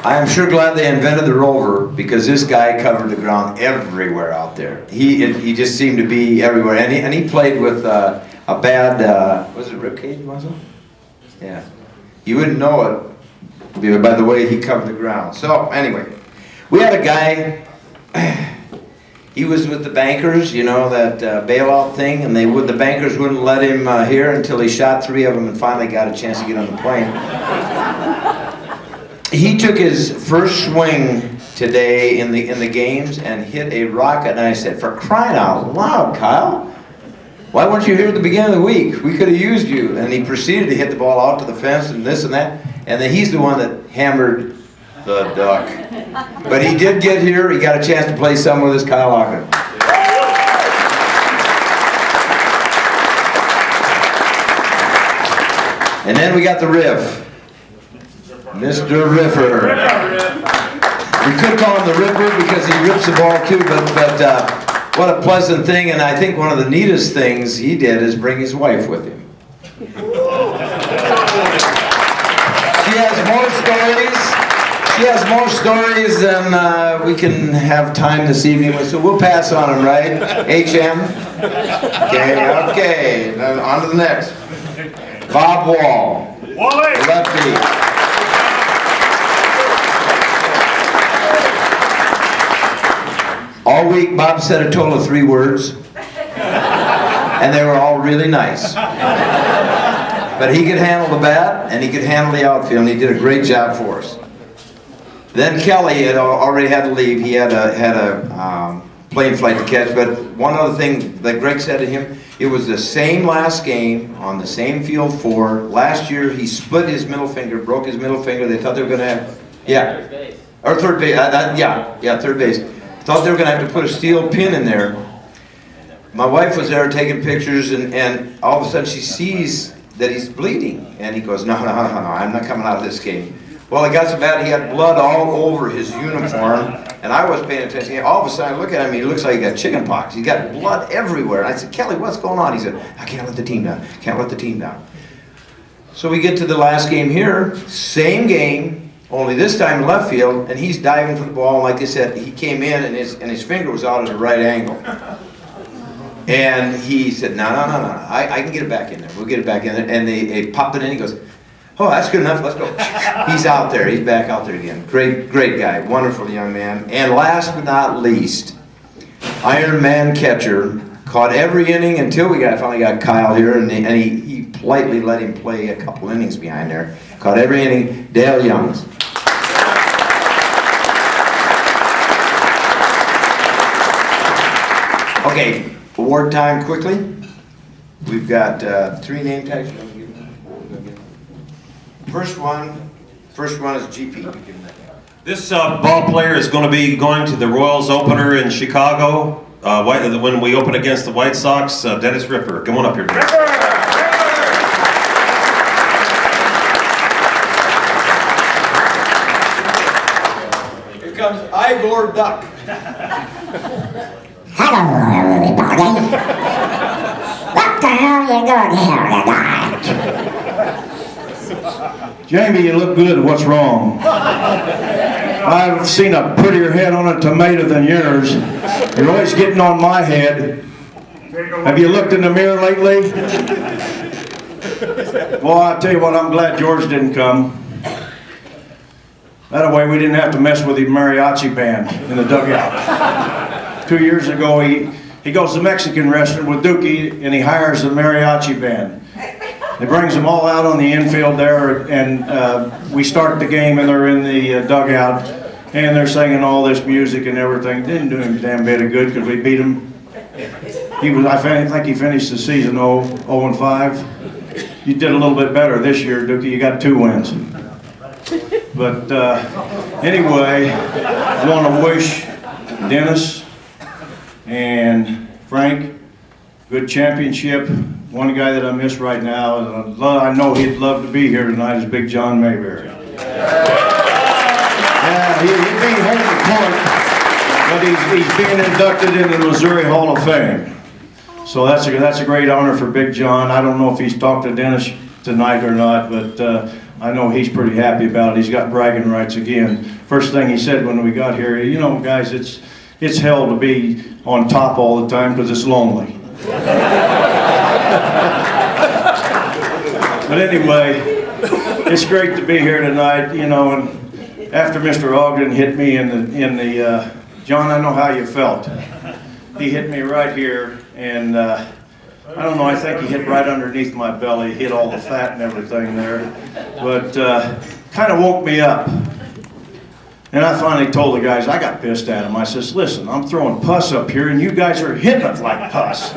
I am sure glad they invented the rover, because this guy covered the ground everywhere out there. He just seemed to be everywhere, and he played with a bad was it ribcage, was it? Yeah, you wouldn't know it by the way he covered the ground. So anyway, we had a guy. He was with the bankers, you know, that bailout thing, and the bankers wouldn't let him here until he shot 3 of them and finally got a chance to get on the plane. He took his first swing today in the games and hit a rocket, and I said, for crying out loud, Kyle, why weren't you here at the beginning of the week? We could have used you. And he proceeded to hit the ball out to the fence and this and that, and then he's the one that hammered the duck. But he did get here. He got a chance to play some with us, Kyle Locken. And then we got the riff. Mr. Riffer. We could call him the Ripper because he rips the ball too, but what a pleasant thing. And I think one of the neatest things he did is bring his wife with him. She has more stories. She has more stories than we can have time this evening with, so we'll pass on them, right? HM? Okay. Now on to the next. Bob Wall. Lefty. All week, Bob said a total of 3 words, and they were all really nice. But he could handle the bat, and he could handle the outfield, and he did a great job for us. Then Kelly had already had to leave. He had a plane flight to catch. But one other thing that Greg said to him, it was the same last game on the same field 4. Last year he split his middle finger, broke his middle finger. They thought they were going to have, third base. Or third base. Third base. Thought they were going to have to put a steel pin in there. My wife was there taking pictures, and all of a sudden she sees that he's bleeding, and he goes, no, I'm not coming out of this game. Well, it got so bad he had blood all over his uniform, and I was paying attention. All of a sudden, I look at him, he looks like he got chicken pox. He got blood everywhere. And I said, Kelly, what's going on? He said, I can't let the team down. Can't let the team down. So we get to the last game here, same game, only this time in left field, and he's diving for the ball. Like they said, he came in, and his finger was out at the right angle. And he said, no, I can get it back in there. We'll get it back in there. And they popped it in. He goes, oh, that's good enough. Let's go. He's out there. He's back out there again. Great guy. Wonderful young man. And last but not least, Iron Man catcher. Caught every inning until we finally got Kyle here, and he politely let him play a couple innings behind there. Caught every inning. Dale Youngs. Okay, award time quickly. We've got 3 name tags. First one is GP. This ball player is going to be going to the Royals opener in Chicago when we open against the White Sox. Dennis Ripper, come on up here, Dennis. Here comes Igor Duck. Hello, everybody. What the hell are you doing here tonight? Jamie, you look good. What's wrong? I've seen a prettier head on a tomato than yours. You're always getting on my head. Have you looked in the mirror lately? Well, I'll tell you what, I'm glad George didn't come. That way we didn't have to mess with the mariachi band in the dugout. 2 years ago, he goes to the Mexican restaurant with Dookie, and he hires the mariachi band. He brings them all out on the infield there, and we start the game, and they're in the dugout, and they're singing all this music and everything. Didn't do him a damn bit of good because we beat him. I think he finished the season 0-5. You did a little bit better this year, Dookie. You got 2 wins. But anyway, I want to wish Dennis and Frank good championship. One guy that I miss right now, and I know he'd love to be here tonight, is Big John Mayberry. Yeah, he beat home the court, but he's being inducted into the Missouri Hall of Fame. So that's a great honor for Big John. I don't know if he's talked to Dennis tonight or not, but I know he's pretty happy about it. He's got bragging rights again. First thing he said when we got here, you know, guys, it's hell to be on top all the time because it's lonely. But anyway, it's great to be here tonight, you know, and after Mr. Ogden hit me in the John, I know how you felt. He hit me right here, and I don't know, I think he hit right underneath my belly, hit all the fat and everything there, but kind of woke me up. And I finally told the guys, I got pissed at him. I says, listen, I'm throwing pus up here, and you guys are hitting it like pus.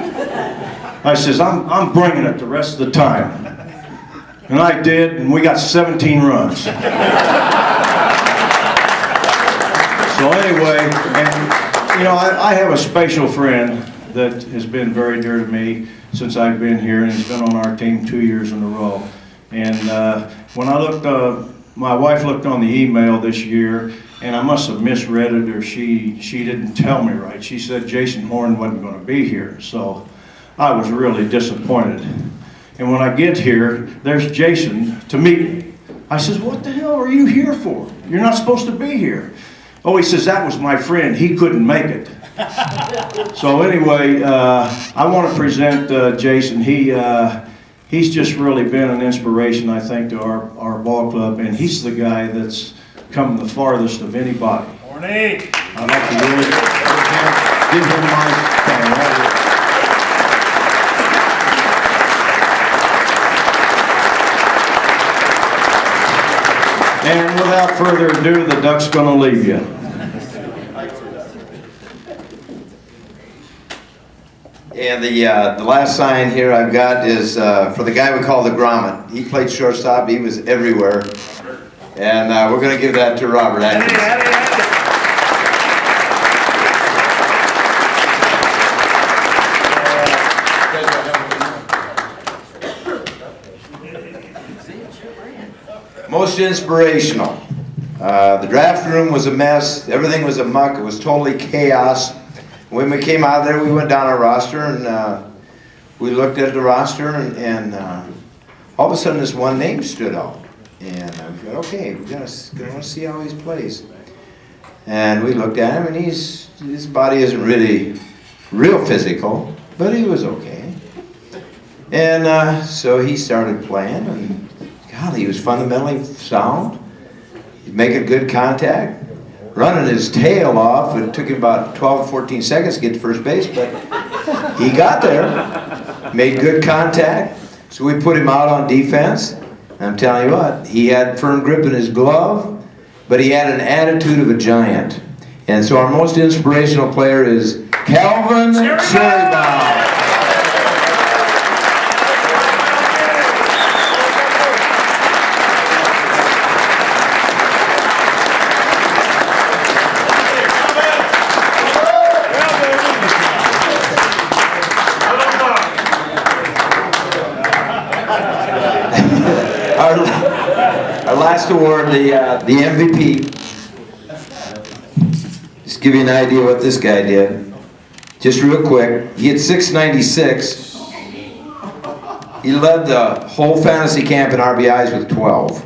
I says, I'm bringing it the rest of the time. And I did, and we got 17 runs. So anyway, and you know, I have a special friend that has been very dear to me since I've been here, and he's been on our team 2 years in a row. And when I looked, my wife looked on the email this year, and I must have misread it, or she didn't tell me right. She said Jason Horn wasn't going to be here, so I was really disappointed. And when I get here, there's Jason to meet me. I says, what the hell are you here for? You're not supposed to be here. Oh, he says, that was my friend. He couldn't make it. So anyway, I want to present Jason. He's just really been an inspiration, I think, to our ball club, and he's the guy that's come the farthest of anybody. Morning. I'd like to really give him my stand right here. And without further ado, the duck's gonna leave you. And the last sign here I've got is for the guy we call the Grommet. He played shortstop. He was everywhere. And we're going to give that to Robert Atkins. Most inspirational. The draft room was a mess. Everything was a muck. It was totally chaos. When we came out there, we went down our roster, and we looked at the roster, and all of a sudden this one name stood out. And we thought, okay, we're going to see how he plays. And we looked at him, and his body isn't really real physical, but he was okay. And so he started playing, and golly, he was fundamentally sound. He'd make a good contact. Running his tail off. It took him about 12 or 14 seconds to get to first base, but he got there, made good contact. So we put him out on defense. I'm telling you what, he had firm grip in his glove, but he had an attitude of a giant. And so our most inspirational player is Calvin Cherrybaum. Our last award, the MVP. Just give you an idea what this guy did. Just real quick, he had 696. He led the whole fantasy camp in RBIs with 12.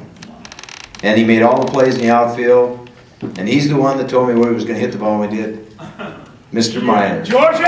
And he made all the plays in the outfield. And he's the one that told me where he was going to hit the ball when we did. Mr. Meyer. Georgie!